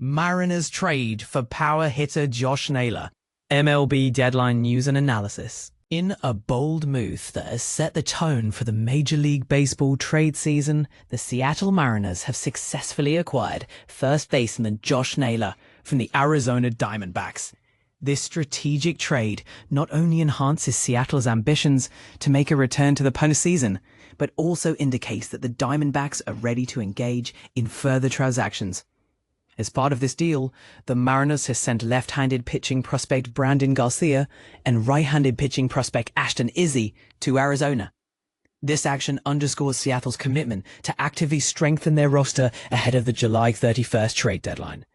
Mariners trade for power hitter Josh Naylor. MLB deadline news and analysis. In a bold move that has set the tone for the Major League Baseball trade season, the Seattle Mariners have successfully acquired first baseman Josh Naylor from the Arizona Diamondbacks. This strategic trade not only enhances Seattle's ambitions to make a return to the postseason, but also indicates that the Diamondbacks are ready to engage in further transactions. As part of this deal, the Mariners has sent left-handed pitching prospect Brandon Garcia and right-handed pitching prospect Ashton Izzy to Arizona. This action underscores Seattle's commitment to actively strengthen their roster ahead of the July 31st trade deadline.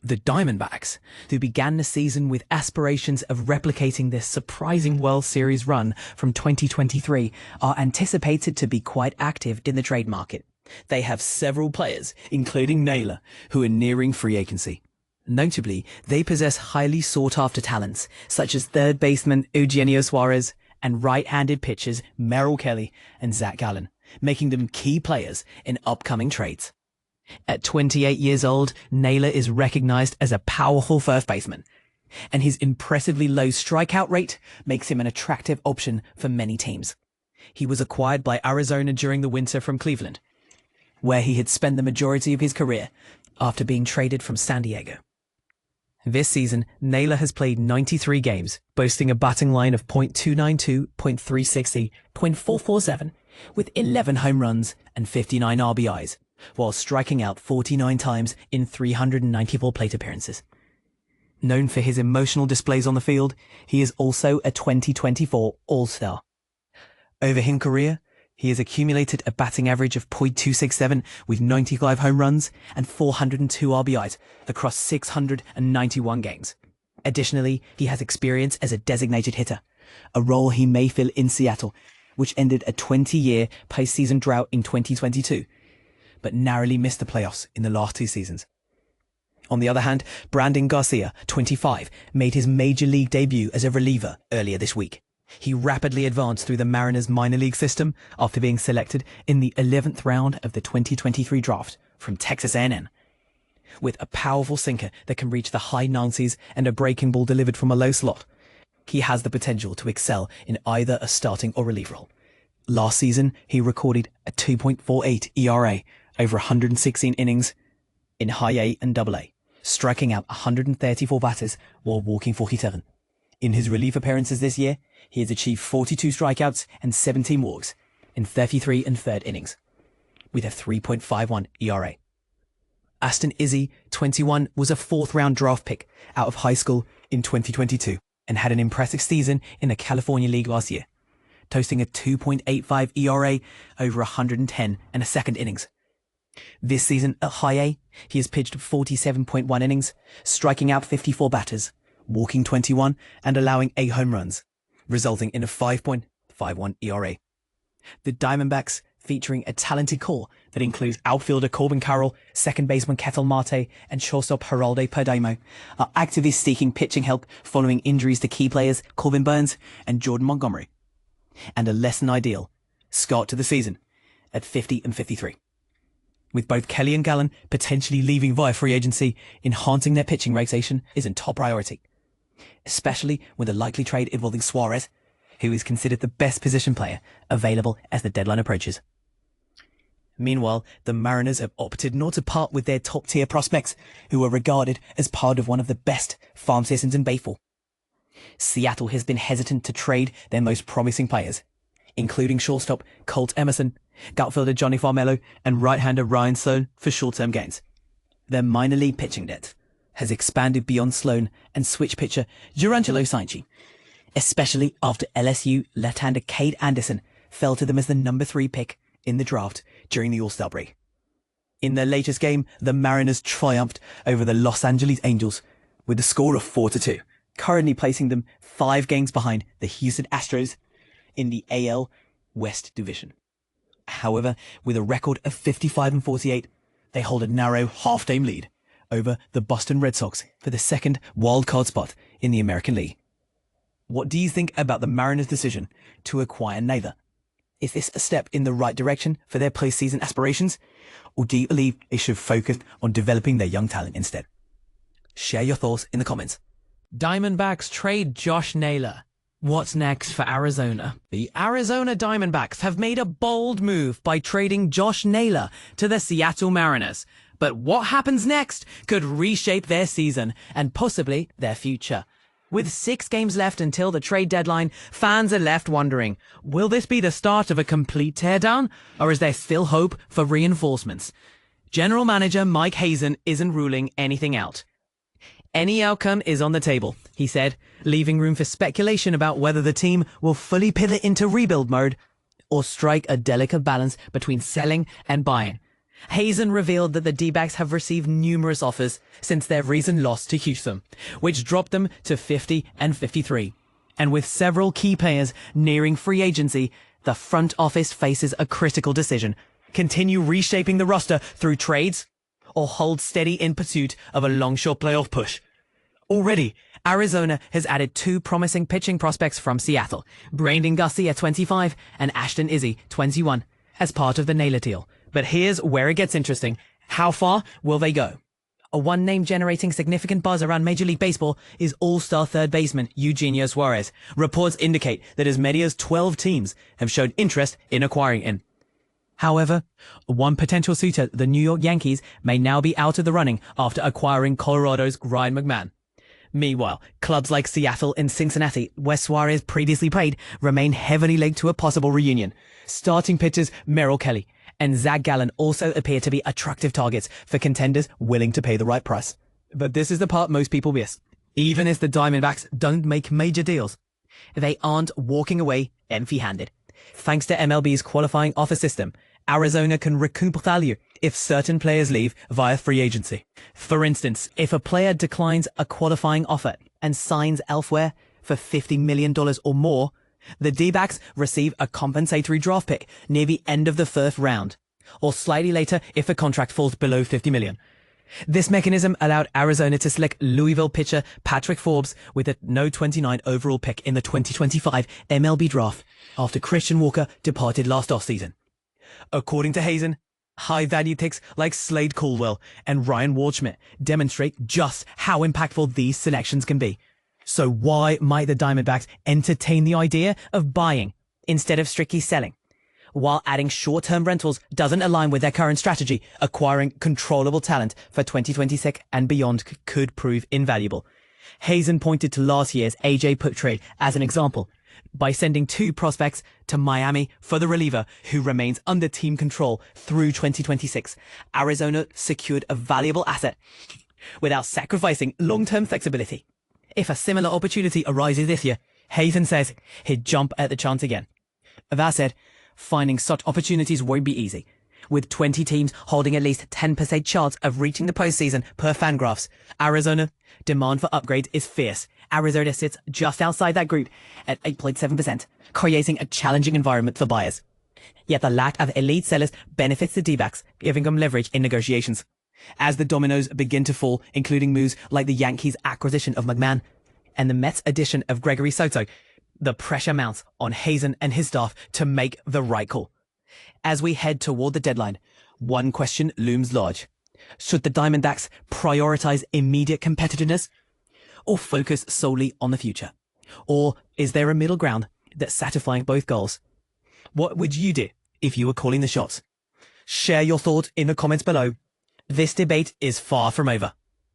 The Diamondbacks, who began the season with aspirations of replicating their surprising World Series run from 2023, are anticipated to be quite active in the trade market. They have several players, including Naylor, who are nearing free agency. Notably, they possess highly sought-after talents, such as third baseman Eugenio Suarez and right-handed pitchers Merrill Kelly and Zach Gallen, making them key players in upcoming trades. At 28 years old, Naylor is recognized as a powerful first baseman, and his impressively low strikeout rate makes him an attractive option for many teams. He was acquired by Arizona during the winter from Cleveland, where he had spent the majority of his career after being traded from San Diego. This season, Naylor has played 93 games, boasting a batting line of .292, .360, .447, with 11 home runs and 59 RBIs, while striking out 49 times in 394 plate appearances. Known for his emotional displays on the field, he is also a 2024 All-Star. Over his career, he has accumulated a batting average of .267 with 95 home runs and 402 RBIs across 691 games. Additionally, he has experience as a designated hitter, a role he may fill in Seattle, which ended a 20-year postseason drought in 2022, but narrowly missed the playoffs in the last two seasons. On the other hand, Brandon Garcia, 25, made his major league debut as a reliever earlier this week. He rapidly advanced through the Mariners minor league system after being selected in the 11th round of the 2023 draft from Texas A&M. With a powerful sinker that can reach the high 90s and a breaking ball delivered from a low slot, he has the potential to excel in either a starting or relief role. Last season, he recorded a 2.48 ERA over 116 innings in high A and double A, striking out 134 batters while walking 47. In his relief appearances this year, he has achieved 42 strikeouts and 17 walks in 33 and third innings, with a 3.51 ERA. Ashton Izzy, 21, was a fourth-round draft pick out of high school in 2022 and had an impressive season in the California League last year, toasting a 2.85 ERA over 110 and a second innings. This season at high A, he has pitched 47.1 innings, striking out 54 batters, walking 21 and allowing 8 home runs, resulting in a 5.51 ERA. The Diamondbacks, featuring a talented core that includes outfielder Corbin Carroll, second baseman Ketel Marte, and shortstop Geraldo Perdomo, are actively seeking pitching help following injuries to key players Corbin Burns and Jordan Montgomery, and a less than ideal start to the season at 50 and 53. With both Kelly and Gallen potentially leaving via free agency, enhancing their pitching rotation is a top priority, especially with a likely trade involving Suarez, who is considered the best position player available as the deadline approaches. Meanwhile, the Mariners have opted not to part with their top-tier prospects, who are regarded as part of one of the best farm systems in baseball. Seattle has been hesitant to trade their most promising players, including shortstop Colt Emerson, outfielder Johnny Farmelo, and right-hander Ryan Sloan for short-term gains. Their minor league pitching depth has expanded beyond Sloan and switch pitcher Jurangelo Sainchi, especially after LSU left-hander Cade Anderson fell to them as the number 3 pick in the draft during the All-Star break. In their latest game, the Mariners triumphed over the Los Angeles Angels with a score of 4-2, currently placing them 5 games behind the Houston Astros in the AL West Division. However, with a record of 55 and 48, they hold a narrow half-game lead over the Boston Red Sox for the second wildcard spot in the American League. What do you think about the Mariners' decision to acquire Naylor? Is this a step in the right direction for their postseason aspirations, or do you believe they should focus on developing their young talent instead? Share your thoughts in the comments. Diamondbacks trade Josh Naylor. What's next for Arizona? The Arizona Diamondbacks have made a bold move by trading Josh Naylor to the Seattle Mariners. But what happens next could reshape their season and possibly their future. With 6 games left until the trade deadline, fans are left wondering, will this be the start of a complete teardown, or is there still hope for reinforcements? General Manager Mike Hazen isn't ruling anything out. Any outcome is on the table, he said, leaving room for speculation about whether the team will fully pivot into rebuild mode or strike a delicate balance between selling and buying. Hazen revealed that the D-backs have received numerous offers since their recent loss to Houston, which dropped them to 50 and 53. And with several key players nearing free agency, the front office faces a critical decision: continue reshaping the roster through trades or hold steady in pursuit of a long-shot playoff push. Already, Arizona has added 2 promising pitching prospects from Seattle, Brandon Gussie at 25 and Ashton Izzy, 21, as part of the Naylor deal. But here's where it gets interesting. How far will they go? One name generating significant buzz around Major League Baseball is all-star third baseman Eugenio Suarez. Reports indicate that as many as 12 teams have shown interest in acquiring him. However, one potential suitor, the New York Yankees, may now be out of the running after acquiring Colorado's Ryan McMahon. Meanwhile, clubs like Seattle and Cincinnati, where Suarez previously played, remain heavily linked to a possible reunion. Starting pitchers Merrill Kelly and Zach Gallen also appear to be attractive targets for contenders willing to pay the right price. But this is the part most people miss. Even if the Diamondbacks don't make major deals, they aren't walking away empty-handed. Thanks to MLB's qualifying offer system, Arizona can recoup value if certain players leave via free agency. For instance, if a player declines a qualifying offer and signs elsewhere for $50 million or more, the D-backs receive a compensatory draft pick near the end of the 1st round, or slightly later if a contract falls below $50 million. This mechanism allowed Arizona to select Louisville pitcher Patrick Forbes with a no. 29 overall pick in the 2025 MLB draft after Christian Walker departed last offseason. According to Hazen, high-value picks like Slade Caldwell and Ryan Waldschmidt demonstrate just how impactful these selections can be. So why might the Diamondbacks entertain the idea of buying instead of strictly selling? While adding short-term rentals doesn't align with their current strategy, acquiring controllable talent for 2026 and beyond could prove invaluable. Hazen pointed to last year's A.J. Put trade as an example. By sending 2 prospects to Miami for the reliever who remains under team control through 2026, Arizona secured a valuable asset without sacrificing long-term flexibility. If a similar opportunity arises this year, Hazen says he'd jump at the chance again. That said, finding such opportunities won't be easy. With 20 teams holding at least 10% chance of reaching the postseason per Fangraphs, Arizona demand for upgrades is fierce. Arizona sits just outside that group at 8.7%, creating a challenging environment for buyers. Yet the lack of elite sellers benefits the D-backs, giving them leverage in negotiations. As the dominoes begin to fall, including moves like the Yankees' acquisition of McMahon and the Mets' addition of Gregory Soto, the pressure mounts on Hazen and his staff to make the right call. As we head toward the deadline, one question looms large. Should the Diamondbacks prioritize immediate competitiveness or focus solely on the future? Or is there a middle ground that's satisfying both goals? What would you do if you were calling the shots? Share your thoughts in the comments below. This debate is far from over.